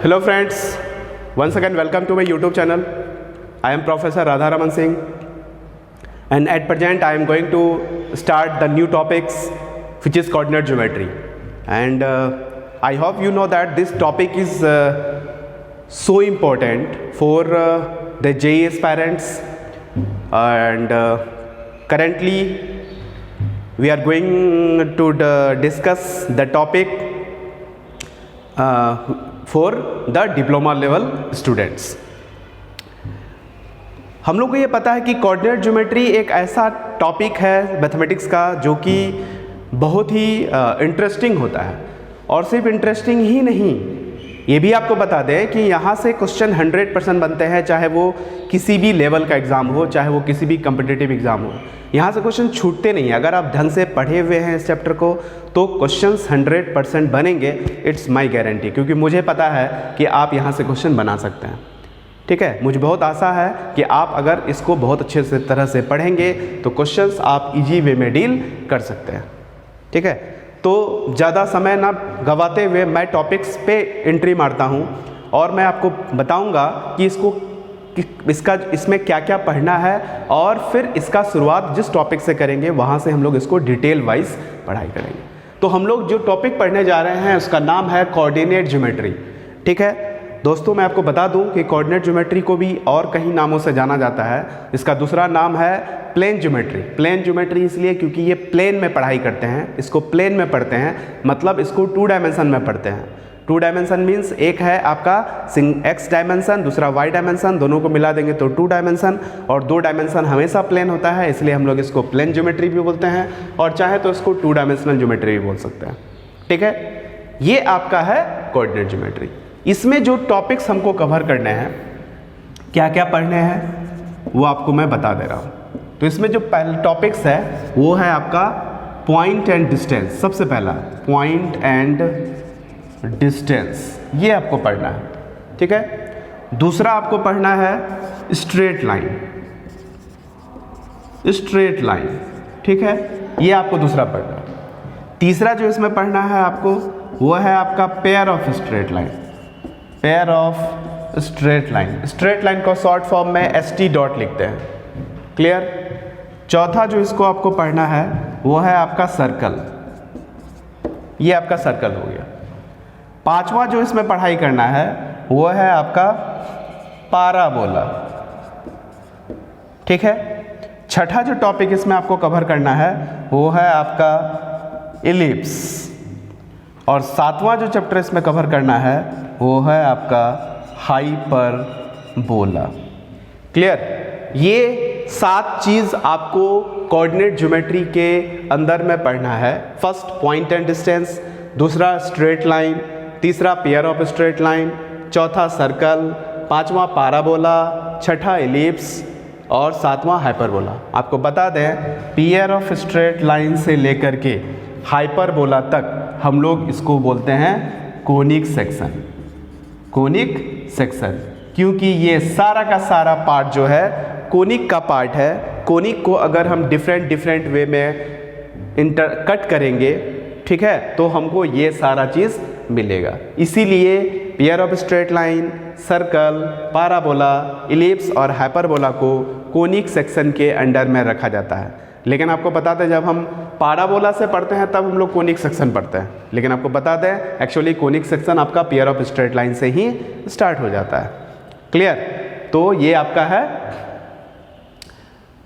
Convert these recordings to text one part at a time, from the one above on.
Hello friends, once again welcome to my YouTube channel. I am Professor Radharaman Singh and at present I am going to start the new topics which is coordinate geometry, and I hope you know that this topic is so important for the JEE aspirants, and currently we are going to discuss the topic for the diploma level students. हम लोग को ये पता है कि coordinate geometry एक ऐसा topic है मैथमेटिक्स का जो कि बहुत ही इंटरेस्टिंग होता है, और सिर्फ इंटरेस्टिंग ही नहीं, ये भी आपको बता दें कि यहाँ से क्वेश्चन 100% बनते हैं, चाहे वो किसी भी लेवल का एग्ज़ाम हो, चाहे वो किसी भी कम्पिटिटिव एग्ज़ाम हो। यहाँ से क्वेश्चन छूटते नहीं। अगर आप ढंग से पढ़े हुए हैं इस चैप्टर को तो क्वेश्चंस 100% बनेंगे, इट्स माय गारंटी, क्योंकि मुझे पता है कि आप यहाँ से क्वेश्चन बना सकते हैं। ठीक है, मुझे बहुत आशा है कि आप अगर इसको बहुत अच्छे से तरह से पढ़ेंगे तो क्वेश्चंस आप इजी वे में डील कर सकते हैं। ठीक है, तो ज़्यादा समय ना गवाते हुए मैं टॉपिक्स पे एंट्री मारता हूँ और मैं आपको बताऊँगा कि इसमें क्या क्या पढ़ना है, और फिर इसका शुरुआत जिस टॉपिक से करेंगे वहाँ से हम लोग इसको डिटेल वाइज पढ़ाई करेंगे। तो हम लोग जो टॉपिक पढ़ने जा रहे हैं उसका नाम है कोऑर्डिनेट ज्योमेट्री। ठीक है दोस्तों, मैं आपको बता दूं कि कोऑर्डिनेट ज्योमेट्री को भी और कई नामों से जाना जाता है। इसका दूसरा नाम है प्लेन ज्योमेट्री। प्लेन ज्योमेट्री इसलिए क्योंकि ये प्लेन में पढ़ाई करते हैं, इसको प्लेन में पढ़ते हैं, मतलब इसको 2 डायमेंशन में पढ़ते हैं। 2 डायमेंशन मीन्स एक है आपका एक्स डायमेंशन, दूसरा वाई डायमेंशन, दोनों को मिला देंगे तो 2 डायमेंशन, और 2 डायमेंशन हमेशा प्लेन होता है, इसलिए हम लोग इसको प्लेन ज्योमेट्री भी बोलते हैं, और चाहे तो इसको 2 डायमेंशनल ज्योमेट्री भी बोल सकते हैं। ठीक है, ये आपका है कोऑर्डिनेट ज्योमेट्री। इसमें जो टॉपिक्स हमको कवर करने हैं, क्या क्या पढ़ने हैं, वो आपको मैं बता दे रहा हूँ। तो इसमें जो पहले टॉपिक्स है वो है आपका पॉइंट एंड डिस्टेंस। सबसे पहला पॉइंट एंड डिस्टेंस, ये आपको पढ़ना है। ठीक है, दूसरा आपको पढ़ना है स्ट्रेट लाइन। स्ट्रेट लाइन, ठीक है, ये आपको दूसरा पढ़ना है। तीसरा जो इसमें पढ़ना है आपको वो है आपका pair of straight line. Pair of straight line, straight line को शॉर्ट फॉर्म में ST डॉट लिखते हैं। क्लियर। चौथा जो इसको आपको पढ़ना है वो है आपका सर्कल, ये आपका सर्कल हो गया। पांचवा जो इसमें पढ़ाई करना है वो है आपका पाराबोला। ठीक है, छठा जो टॉपिक इसमें आपको कवर करना है वो है आपका इलिप्स, और सातवां जो चैप्टर इसमें कवर करना है वो है आपका हाइपरबोला। क्लियर। ये 7 चीज़ आपको कोऑर्डिनेट ज्योमेट्री के अंदर में पढ़ना है। फर्स्ट पॉइंट एंड डिस्टेंस, दूसरा स्ट्रेट लाइन, तीसरा पेयर ऑफ स्ट्रेट लाइन, चौथा सर्कल, पांचवा पाराबोला, छठा इलिप्स और सातवां हाइपरबोला। आपको बता दें, पेयर ऑफ स्ट्रेट लाइन से लेकर के हाइपरबोला तक हम लोग इसको बोलते हैं कोनिक सेक्शन। कोनिक सेक्शन, क्योंकि ये सारा का सारा पार्ट जो है कोनिक का पार्ट है। कोनिक को अगर हम डिफरेंट वे में कट करेंगे, ठीक है, तो हमको ये सारा चीज़ मिलेगा। इसीलिए pair of straight line, circle, parabola, ellipse और हाइपरबोला को कोनिक सेक्शन के अंडर में रखा जाता है। लेकिन आपको बता दें, जब हम पाराबोला से पढ़ते हैं तब हम लोग कोनिक सेक्शन पढ़ते हैं, लेकिन आपको बता दें एक्चुअली कोनिक सेक्शन आपका पेयर ऑफ स्ट्रेट लाइन से ही स्टार्ट हो जाता है। क्लियर। तो ये आपका है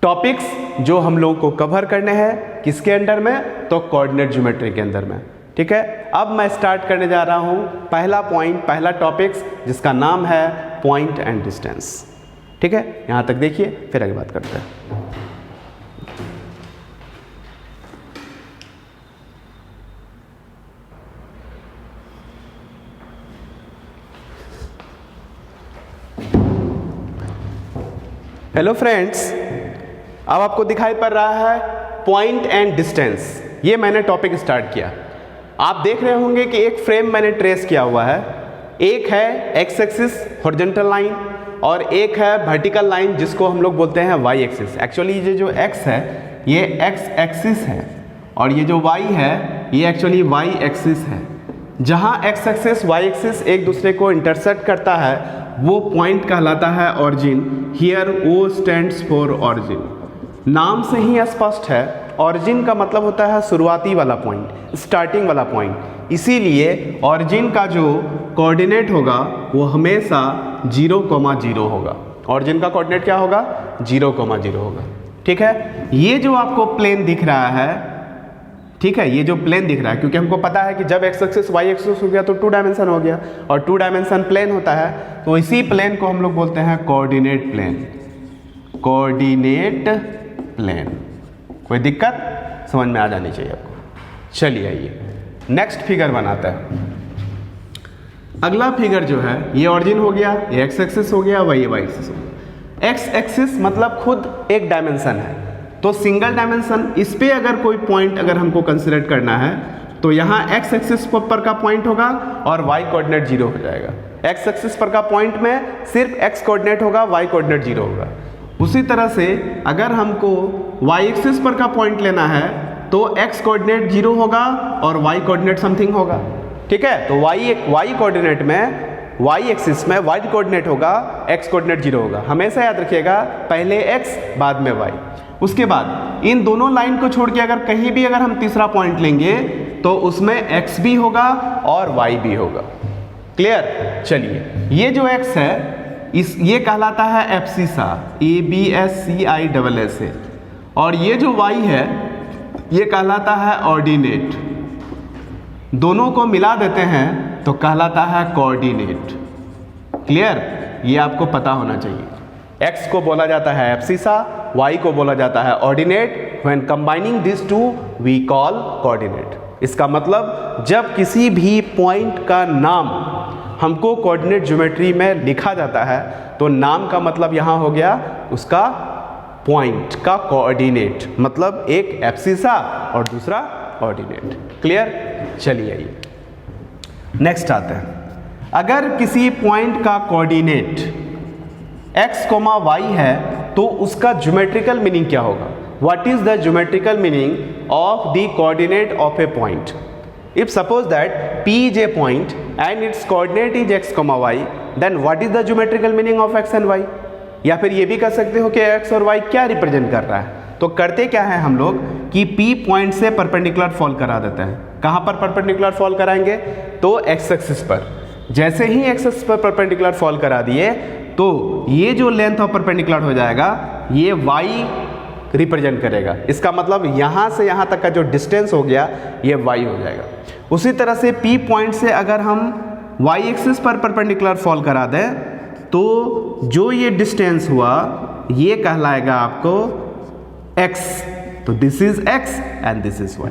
टॉपिक्स जो हम लोग को कवर करने हैं, किसके अंडर में, तो कोऑर्डिनेट ज्योमेट्री के अंदर में। ठीक है, अब मैं स्टार्ट करने जा रहा हूं पहला पॉइंट, पहला टॉपिक्स जिसका नाम है पॉइंट एंड डिस्टेंस। ठीक है, यहां तक देखिए, फिर आगे बात करते हैं। हेलो फ्रेंड्स, अब आपको दिखाई पड़ रहा है पॉइंट एंड डिस्टेंस। ये मैंने टॉपिक स्टार्ट किया। आप देख रहे होंगे कि एक फ्रेम मैंने ट्रेस किया हुआ है। एक है एक्स एक्सिस हॉरिजॉन्टल लाइन और एक है वर्टिकल लाइन जिसको हम लोग बोलते हैं वाई एक्सिस। एक्चुअली ये जो एक्स है ये एक्स एक्सिस है और ये जो वाई है ये एक्चुअली वाई एक्सिस है। जहां एक्स एक्सिस वाई एक्सिस एक दूसरे को इंटरसेक्ट करता है वो पॉइंट कहलाता है origin. Here O stands for origin. नाम से ही स्पष्ट है, ऑरिजिन का मतलब होता है शुरुआती वाला पॉइंट, स्टार्टिंग वाला पॉइंट। इसीलिए ऑरिजिन का जो कोऑर्डिनेट होगा वो हमेशा 0,0 होगा। ऑरिजिन का कोऑर्डिनेट क्या होगा? 0,0 होगा। ठीक है, ये जो आपको प्लेन दिख रहा है, ठीक है, ये जो प्लेन दिख रहा है, क्योंकि हमको पता है कि जब एक्स एक्सिस वाई एक्सिस हो गया तो 2 डायमेंशन हो गया, और 2 डायमेंशन प्लेन होता है, तो इसी प्लेन को हम लोग बोलते हैं कोऑर्डिनेट प्लेन। Coordinate plane. कोई दिक्कत? समझ में आ जानी चाहिए आपको। चलिए आइए नेक्स्ट फिगर बनाते हैं। अगला फिगर जो है ये ऑरिजिन हो गया, ये एक्स एक्सिस हो गया, वाई एक्सिस हो गया। एक्स एक्सिस मतलब खुद एक डायमेंशन है, तो सिंगल डायमेंशन, इस पे अगर कोई पॉइंट अगर हमको कंसिडर करना है तो यहाँ एक्स एक्सिस पर का पॉइंट होगा और वाई कोऑर्डिनेट 0 हो जाएगा। एक्स एक्सिस पर का पॉइंट में सिर्फ एक्स कोऑर्डिनेट होगा, वाई कोऑर्डिनेट 0 होगा। उसी तरह से अगर हमको वाई एक्सिस पर का पॉइंट लेना है तो एक्स कोऑर्डिनेट 0 होगा और वाई कोऑर्डिनेट समथिंग होगा। ठीक है, तो वाई कोऑर्डिनेट में, वाई एक्सिस में वाई कोऑर्डिनेट होगा, एक्स कोऑर्डिनेट 0 होगा। हमेशा याद रखिएगा, पहले एक्स बाद में वाई। उसके बाद इन दोनों लाइन को छोड़ के अगर कहीं भी अगर हम तीसरा पॉइंट लेंगे तो उसमें एक्स भी होगा और वाई भी होगा। क्लियर? चलिए, ये जो एक्स है ये कहलाता है एब्सिसा, ABSCISS, और ये जो वाई है ये कहलाता है ऑर्डिनेट। दोनों को मिला देते हैं तो कहलाता है कोऑर्डिनेट। क्लियर? ये आपको पता होना चाहिए। एक्स को बोला जाता है एब्सिसा, वाई को बोला जाता है ordinate. When combining this two we call coordinate. इसका मतलब जब किसी भी पॉइंट का नाम हमको कोऑर्डिनेट ज्योमेट्री में लिखा जाता है तो नाम का मतलब यहाँ हो गया उसका पॉइंट का कोऑर्डिनेट, मतलब एक एब्सिसा और दूसरा ऑर्डिनेट। क्लियर? चलिए आइए नेक्स्ट आते हैं। अगर किसी पॉइंट का कोऑर्डिनेट x, y है तो उसका ज्योमेट्रिकल मीनिंग क्या होगा? What is the geometrical meaning of the coordinate of a point? If suppose that P is a point and its coordinate is x, y, then what is the geometrical meaning of x and y? या फिर ये भी कर सकते हो कि x और y क्या रिप्रेजेंट कर रहा है। तो करते क्या है हम लोग कि P पॉइंट से परपेंडिकुलर फॉल करा देते हैं। कहाँ पर परपेंडिकुलर फॉल कराएंगे? तो x एक्सिस पर। जैसे ही x एक्सिस पर परपेंडिकुलर फॉल करा दिए तो ये जो लेंथ ऑफ परपेंडिकुलर हो जाएगा ये y रिप्रेजेंट करेगा। इसका मतलब यहाँ से यहाँ तक का जो डिस्टेंस हो गया ये y हो जाएगा। उसी तरह से P पॉइंट से अगर हम y एक्सिस पर परपेंडिकुलर फॉल करा दें तो जो ये डिस्टेंस हुआ ये कहलाएगा आपको x। तो this is x and this is y।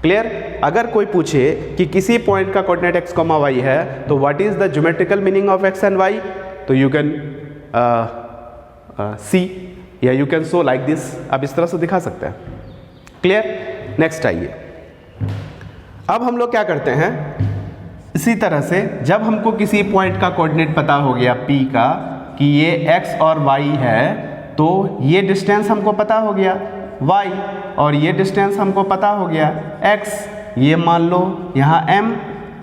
Clear? अगर कोई पूछे कि किसी पॉइंट का कोऑर्डिनेट x, y है तो what is the geometrical meaning of x and y, तो यू कैन सी या you can show like this. आप इस तरह से दिखा सकते हैं। क्लियर? नेक्स्ट आइए। अब हम लोग क्या करते हैं, इसी तरह से जब हमको किसी पॉइंट का कोऑर्डिनेट पता हो गया P का कि ये x और y है तो ये डिस्टेंस हमको पता हो गया y और ये डिस्टेंस हमको पता हो गया x। ये मान लो यहाँ m,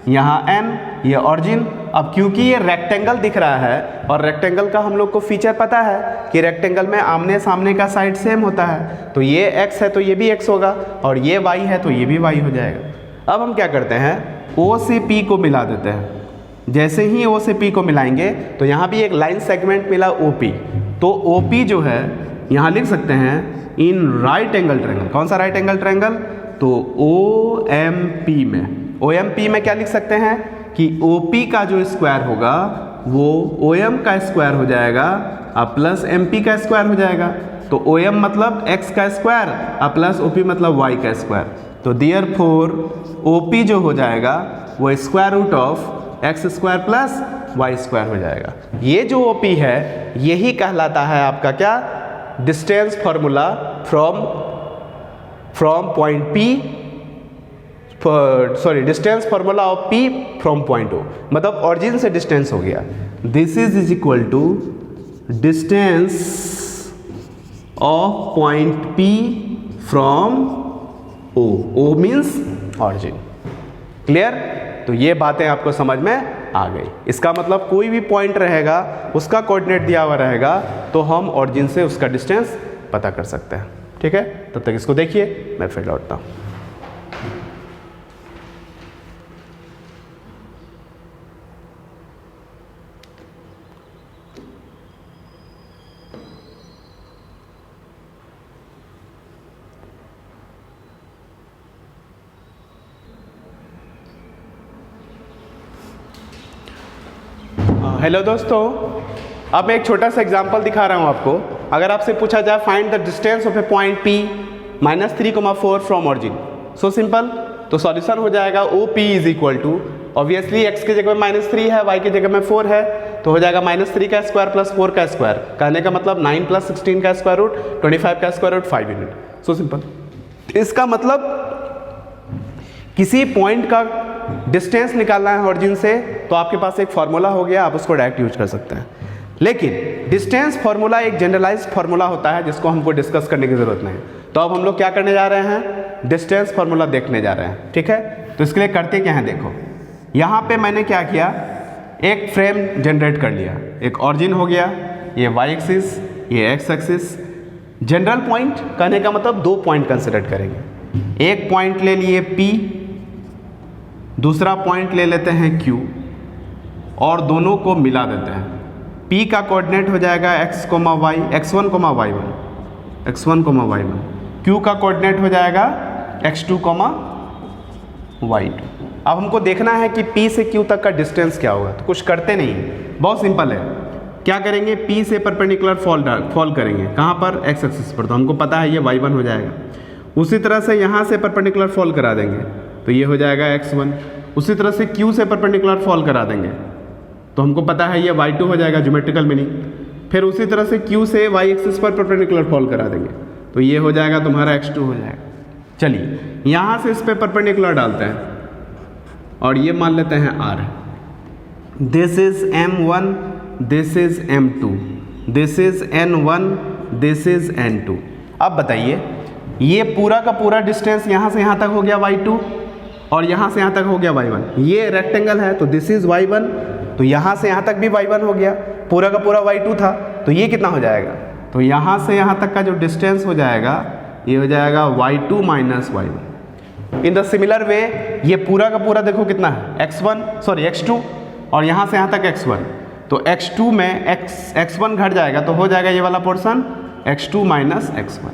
यहाँ n, ये ऑरिजिन। अब क्योंकि ये रेक्टेंगल दिख रहा है और रेक्टेंगल का हम लोग को फीचर पता है कि रेक्टेंगल में आमने सामने का साइड सेम होता है, तो ये x है तो ये भी x होगा और ये y है तो ये भी y हो जाएगा। अब हम क्या करते हैं, O से P को मिला देते हैं। जैसे ही O से P को मिलाएंगे तो यहाँ भी एक लाइन सेगमेंट मिला OP, तो OP जो है यहाँ लिख सकते हैं इन राइट एंगल ट्रायंगल। कौन सा राइट एंगल ट्रायंगल? तो OMP में। OMP में क्या लिख सकते हैं कि OP का जो स्क्वायर होगा वो OM का स्क्वायर हो जाएगा और प्लस MP का स्क्वायर हो जाएगा। तो OM मतलब x का स्क्वायर और प्लस OP मतलब y का स्क्वायर। तो देयरफॉर OP जो हो जाएगा वो square root of x square plus y square हो जाएगा। ये जो OP है यही कहलाता है आपका क्या? Distance formula from point P, sorry distance formula of P from point O, मतलब ऑरिजिन से डिस्टेंस हो गया। This is equal to distance of point P from O। O means origin. Clear? तो ये बातें आपको समझ में आ गई। इसका मतलब कोई भी पॉइंट रहेगा उसका कोऑर्डिनेट दिया हुआ रहेगा तो हम ऑरिजिन से उसका डिस्टेंस पता कर सकते हैं। ठीक है, तब तक इसको देखिए, मैं फिर लौटता हूँ। हेलो दोस्तों, अब मैं एक छोटा सा एग्जांपल दिखा रहा हूँ आपको। अगर आपसे पूछा जाए find the distance of a point P -3,4 from origin, so simple, तो सॉल्यूशन हो जाएगा OP is equal to, obviously x की जगह में -3 है, y की जगह में 4 है, तो हो जाएगा -3 का स्क्वायर प्लस 4 का स्क्वायर, कहने का मतलब 9 + 16 का स्क्वायर रूट, 25 का square root, 5 unit. So simple. इसका मतलब किसी पॉइंट का डिस्टेंस निकालना है ऑरिजिन से तो आपके पास एक फार्मूला हो गया, आप उसको डायरेक्ट यूज कर सकते हैं। लेकिन डिस्टेंस फार्मूला एक जनरलाइज्ड फार्मूला होता है जिसको हमको डिस्कस करने की जरूरत नहीं। तो अब हम लोग क्या करने जा रहे हैं, डिस्टेंस फार्मूला देखने जा रहे हैं। ठीक है, तो इसके लिए करते क्या है, देखो यहाँ पे मैंने क्या किया, एक फ्रेम जनरेट कर लिया, एक ऑरिजिन हो गया, ये y एक्सिस, ये x एक्सिस। जनरल पॉइंट कहने का मतलब 2 पॉइंट कंसिडर करेंगे, एक पॉइंट ले लिए P, दूसरा पॉइंट ले लेते हैं Q और दोनों को मिला देते हैं। P का कोऑर्डिनेट हो जाएगा x, y, x1, y1, x1, y1। Q का कोऑर्डिनेट हो जाएगा x2, y2। अब हमको देखना है कि P से Q तक का डिस्टेंस क्या होगा। तो कुछ करते नहीं, बहुत सिंपल है। क्या करेंगे, P से परपेंडिकुलर फॉल करेंगे, कहाँ पर, x एक्सिस पर, तो हमको पता है ये y1 हो जाएगा। उसी तरह से यहाँ से परपेंडिकुलर फॉल करा देंगे तो ये हो जाएगा x1। उसी तरह से Q से परपेंडिकुलर फॉल करा देंगे तो हमको पता है ये y2 हो जाएगा, ज्योमेट्रिकल मीनिंग। फिर उसी तरह से Q से y एक्सिस पर परपेंडिकुलर फॉल करा देंगे तो ये हो जाएगा तुम्हारा x2 हो जाएगा। चलिए यहाँ से इस पर परपेंडिकुलर डालते हैं और ये मान लेते हैं r, this is m1, this is m2, this is n1, this is n2। अब बताइए, ये पूरा का पूरा डिस्टेंस यहाँ से यहाँ तक हो गया y2 और यहाँ से यहाँ तक हो गया y1। ये रेक्टेंगल है तो दिस इज y1, तो यहाँ से यहाँ तक भी y1 हो गया, पूरा का पूरा y2 था, तो ये कितना हो जाएगा, तो यहाँ से यहाँ तक का जो डिस्टेंस हो जाएगा ये हो जाएगा y2 - y1। In the similar way ये पूरा का पूरा देखो कितना है, x2 और यहाँ से यहाँ तक x1, तो x2 में x1 घट जाएगा तो हो जाएगा ये वाला पोर्शन x2 - x1।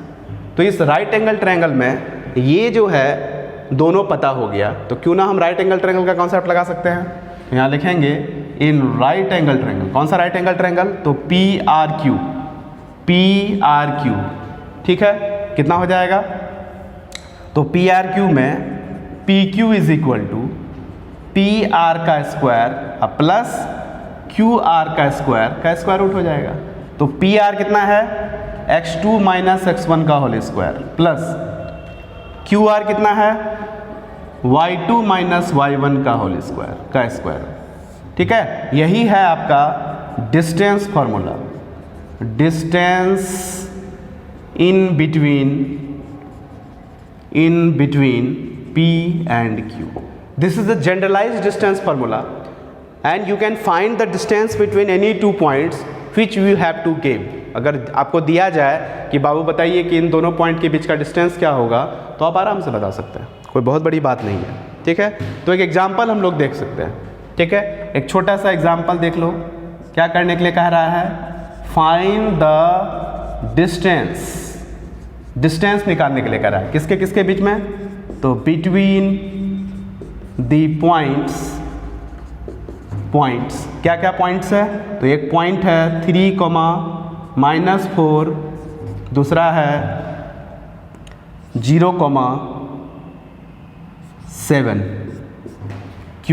तो इस राइट एंगल ट्रायंगल में ये जो है दोनों पता हो गया, तो क्यों ना हम राइट एंगल ट्रायंगल का कॉन्सेप्ट लगा सकते हैं। तो यहाँ लिखेंगे इन राइट एंगल ट्रायंगल, कौन सा राइट एंगल ट्रायंगल, तो PRQ, ठीक है, कितना हो जाएगा, तो PRQ में PQ is equal to PR का स्क्वायर प्लस QR का स्क्वायर रूट हो जाएगा। तो PR कितना है, x2 - x1 का होल स्क्वायर प्लस QR कितना है, y2 - y1 का होल स्क्वायर ठीक है। यही है आपका distance formula, distance in between P and Q। This is the generalized distance formula and you can find the distance between any 2 points which you have to give. अगर आपको दिया जाए कि बाबू बताइए कि इन दोनों पॉइंट के बीच का डिस्टेंस क्या होगा, तो आप आराम से बता सकते हैं, कोई बहुत बड़ी बात नहीं है। ठीक है, तो एक एग्जाम्पल हम लोग देख सकते हैं। ठीक है, एक छोटा सा एग्जाम्पल देख लो। क्या करने के लिए कह रहा है, फाइंड द डिस्टेंस निकालने के लिए कह रहा है, किसके किसके बीच में, तो बिटवीन द पॉइंट्स क्या क्या पॉइंट्स है, तो एक पॉइंट है 3, -4, दूसरा है 0,7 Q।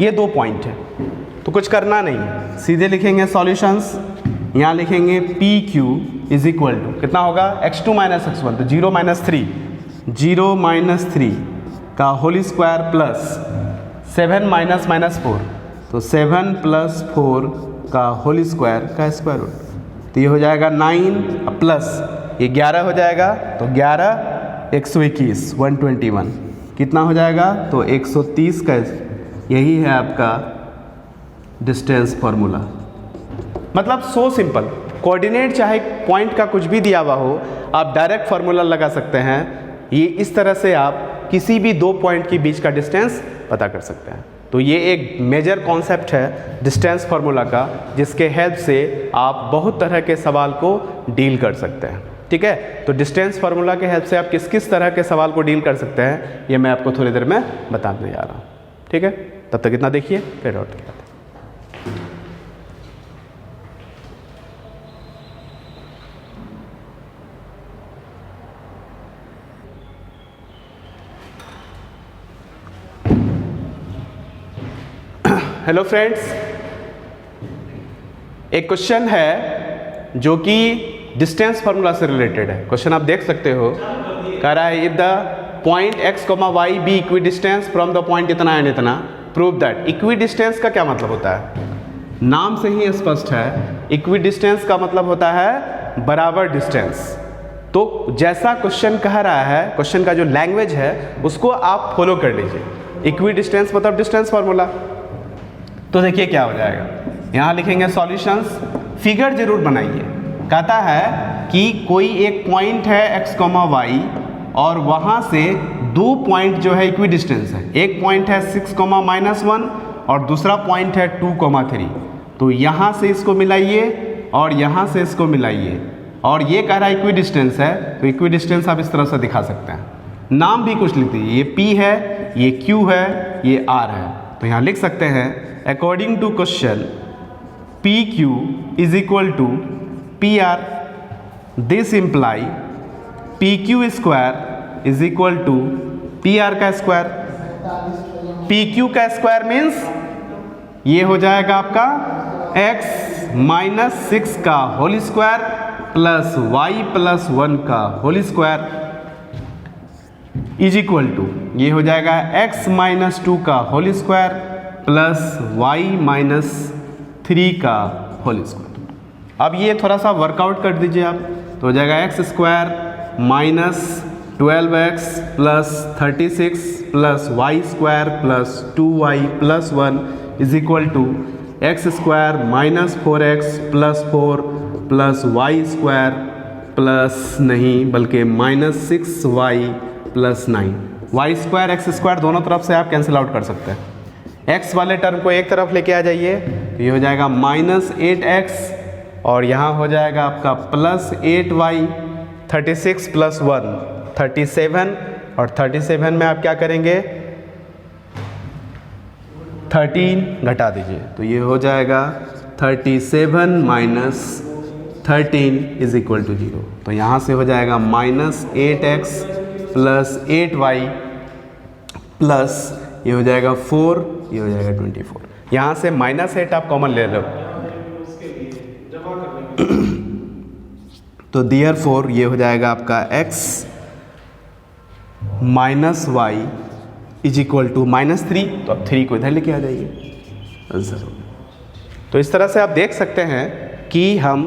ये 2 पॉइंट है, तो कुछ करना नहीं, सीधे लिखेंगे सॉल्यूशंस। यहाँ लिखेंगे PQ इज इक्वल टू कितना होगा, x2 - x1, तो 0 - 3 का होल स्क्वायर प्लस 7 - -4, तो 7 + 4 का होल स्क्वायर रूट, तो ये हो जाएगा 9 प्लस ये 11 हो जाएगा, तो 11 121 121 कितना हो जाएगा, तो 130 का यही है आपका डिस्टेंस फॉर्मूला। मतलब सो सिंपल, कोऑर्डिनेट चाहे पॉइंट का कुछ भी दिया हुआ हो, आप डायरेक्ट फार्मूला लगा सकते हैं। ये इस तरह से आप किसी भी दो पॉइंट के बीच का डिस्टेंस पता कर सकते हैं। तो ये एक मेजर कॉन्सेप्ट है डिस्टेंस फार्मूला का, जिसके हेल्प से आप बहुत तरह के सवाल को डील कर सकते हैं। ठीक है, तो डिस्टेंस फार्मूला के हेल्प से आप किस किस तरह के सवाल को डील कर सकते हैं, ये मैं आपको थोड़ी देर में बताने जा रहा हूँ। ठीक है, तब तक इतना देखिए, फिर और क्या। हेलो फ्रेंड्स, एक क्वेश्चन है जो कि डिस्टेंस फार्मूला से रिलेटेड है। क्वेश्चन आप देख सकते हो, कह रहा है if the point x, y be equidistance from the point इतना एंड इतना, प्रूव दैट। इक्वी डिस्टेंस का क्या मतलब होता है? नाम से ही स्पष्ट है, इक्वी डिस्टेंस का मतलब होता है बराबर डिस्टेंस। तो जैसा क्वेश्चन कह रहा है, क्वेश्चन का जो लैंग्वेज है उसको आप फॉलो कर लीजिए। इक्वी डिस्टेंस मतलब डिस्टेंस फार्मूला। तो देखिए क्या हो जाएगा, यहाँ लिखेंगे सॉल्यूशंस, फिगर जरूर बनाइए। कहता है कि कोई एक पॉइंट है x, y और वहाँ से दो पॉइंट जो है इक्वी डिस्टेंस है। एक पॉइंट है 6, -1 और दूसरा पॉइंट है 2, 3। तो यहाँ से इसको मिलाइए और यहाँ से इसको मिलाइए, और ये कह रहा है इक्वी डिस्टेंस है। तो इक्वी डिस्टेंस आप इस तरह से दिखा सकते हैं। नाम भी कुछ लिख दीजिए, ये P है, ये Q है, ये R है। तो यहाँ लिख सकते हैं according to question PQ is equal to PR, this imply PQ square is equal to PR का स्क्वायर। PQ का स्क्वायर मीन्स ये हो जाएगा आपका x - 6 का होल स्क्वायर प्लस y + 1 का whole square is equal to, ये हो जाएगा x - 2 का होल स्क्वायर प्लस y - 3 का होल स्क्वायर। अब ये थोड़ा सा वर्कआउट कर दीजिए आप, तो हो जाएगा x² - 12x plus 36 plus y² plus 2y plus 1 is equal to x² - 4x plus 4 plus y² plus नहीं बल्कि -6y प्लस 9। y² x² दोनों तरफ से आप कैंसिल आउट कर सकते हैं। x वाले टर्म को एक तरफ लेके आ जाइए, तो ये हो जाएगा -8x और यहाँ हो जाएगा आपका प्लस 8y, 36 प्लस 1 37, और 37 में आप क्या करेंगे 13 घटा दीजिए, तो ये हो जाएगा 37 - 13 इज इक्वल टू 0। तो यहाँ से हो जाएगा -8x प्लस 8y प्लस ये हो जाएगा 4, ये हो जाएगा 24। यहाँ से -8 आप कॉमन ले लो, तो देयरफॉर ये हो जाएगा आपका x - y is equal to -3। तो अब 3 को इधर लेके आ जाइए, आंसर हो गया। तो इस तरह से आप देख सकते हैं कि हम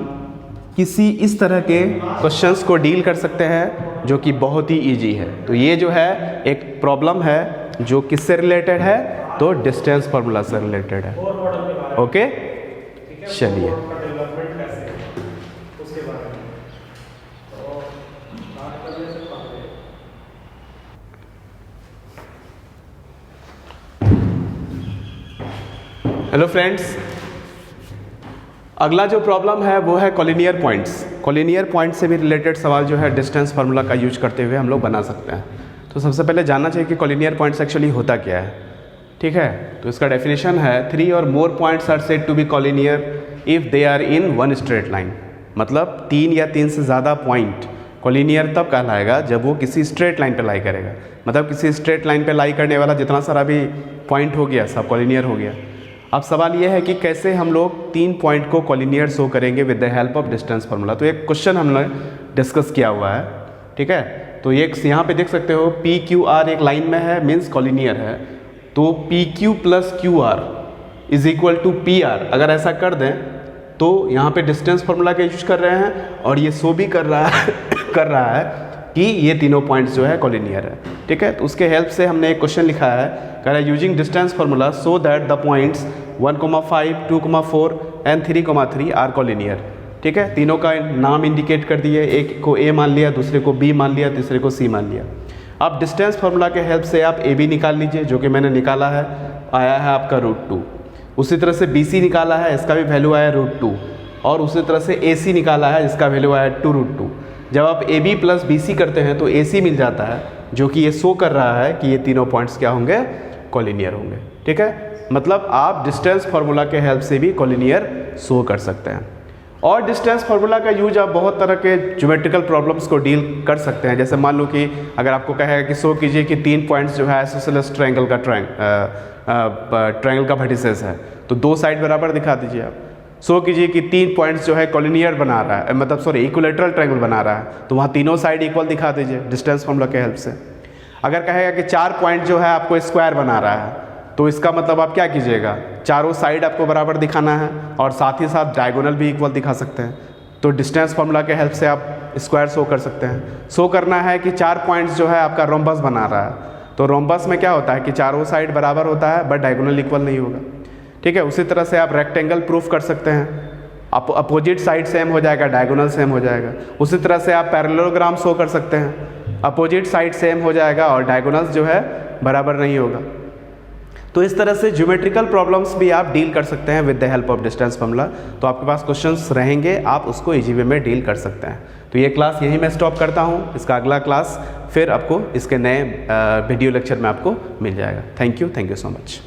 किसी इस तरह के क्वेश्चंस को डील कर सकते हैं जो कि बहुत ही इजी है। तो ये जो है एक प्रॉब्लम है जो किससे रिलेटेड है, तो डिस्टेंस फार्मूला से रिलेटेड है। ओके, चलिए हेलो फ्रेंड्स, अगला जो प्रॉब्लम है वो है कॉलिनियर पॉइंट्स। कॉलिनियर पॉइंट से भी रिलेटेड सवाल जो है डिस्टेंस फार्मूला का यूज करते हुए हम लोग बना सकते हैं। तो सबसे पहले जानना चाहिए कि कॉलिनियर पॉइंट्स एक्चुअली होता क्या है। ठीक है, तो इसका डेफिनेशन है 3 और more points are said to be collinear if they are in one straight line. मतलब 3 या 3 से ज़्यादा पॉइंट कॉलिनियर तब कहलाएगा जब वो किसी स्ट्रेट लाइन पे लाई करेगा। मतलब किसी स्ट्रेट लाइन पे लाई करने वाला जितना सारा भी पॉइंट हो गया सब कॉलिनियर हो गया। अब सवाल ये है कि कैसे हम लोग 3 पॉइंट को कॉलिनियर शो करेंगे with the help of distance formula. तो एक क्वेश्चन हमने डिस्कस किया हुआ है। ठीक है, तो ये यहाँ पे देख सकते हो PQR एक लाइन में है, मीन्स कॉलिनियर है। तो PQ plus QR is equal to PR अगर ऐसा कर दें तो यहाँ पे डिस्टेंस फार्मूला का यूज कर रहे हैं और ये शो भी कर रहा है कि ये तीनों पॉइंट्स जो है कॉलिनियर है। ठीक है, तो उसके हेल्प से हमने एक क्वेश्चन लिखा है, कह रहा है using distance formula so that the points 1,5, 2,4 and 3,3 are collinear. ठीक है, तीनों का नाम इंडिकेट कर दिए, एक को ए मान लिया, दूसरे को बी मान लिया, तीसरे को सी मान लिया। अब डिस्टेंस फार्मूला के हेल्प से आप ए बी निकाल लीजिए, जो कि मैंने निकाला है, आया है आपका √2। उसी तरह से बी सी निकाला है, इसका भी वैल्यू आया √2, और उसी तरह से ए सी निकाला है, इसका वैल्यू आया 2√2। जब आप A B plus B C करते हैं तो ए सी मिल जाता है, जो कि ये शो कर रहा है कि ये तीनों पॉइंट्स क्या होंगे, कॉलिनियर होंगे। ठीक है, मतलब आप डिस्टेंस फार्मूला के हेल्प से भी कॉलिनियर शो कर सकते हैं। और डिस्टेंस फार्मूला का यूज आप बहुत तरह के ज्योमेट्रिकल प्रॉब्लम्स को डील कर सकते हैं। जैसे मान लो कि अगर आपको कहेगा कि शो कीजिए कि 3 पॉइंट्स जो है आइसोसेलेस ट्रायंगल का वर्टिसेस है, तो 2 साइड बराबर दिखा दीजिए आप। शो कीजिए कि 3 पॉइंट्स जो है कॉलिनियर बना रहा है, मतलब सॉरी इक्विलैटरल ट्रायंगल बना रहा है, तो वहाँ तीनों साइड इक्वल दिखा दीजिए डिस्टेंस फार्मूला के हेल्प से। अगर कहेगा कि 4 पॉइंट जो है आपको स्क्वायर बना रहा है, तो इसका मतलब आप क्या कीजिएगा, चारों साइड आपको बराबर दिखाना है और साथ ही साथ डायगोनल भी इक्वल दिखा सकते हैं। तो डिस्टेंस फार्मूला के हेल्प से आप स्क्वायर शो कर सकते हैं। शो करना है कि 4 पॉइंट्स जो है आपका रोम्बस बना रहा है, तो रोम्बस में क्या होता है कि चारों साइड बराबर होता है बट डायगोनल इक्वल नहीं होगा। ठीक है, उसी तरह से आप रेक्टेंगल प्रूफ कर सकते हैं, अपोजिट साइड सेम हो जाएगा, डायगोनल सेम हो जाएगा। उसी तरह से आप पैरेललोग्राम शो कर सकते हैं, अपोजिट साइड सेम हो जाएगा और डायगोनल्स जो है बराबर नहीं होगा। तो इस तरह से ज्योमेट्रिकल प्रॉब्लम्स भी आप डील कर सकते हैं with the help of distance formula. तो आपके पास क्वेश्चंस रहेंगे, आप उसको इजी वे में डील कर सकते हैं। तो ये क्लास यहीं मैं स्टॉप करता हूँ, इसका अगला क्लास फिर आपको इसके नए वीडियो लेक्चर में आपको मिल जाएगा। Thank you so much.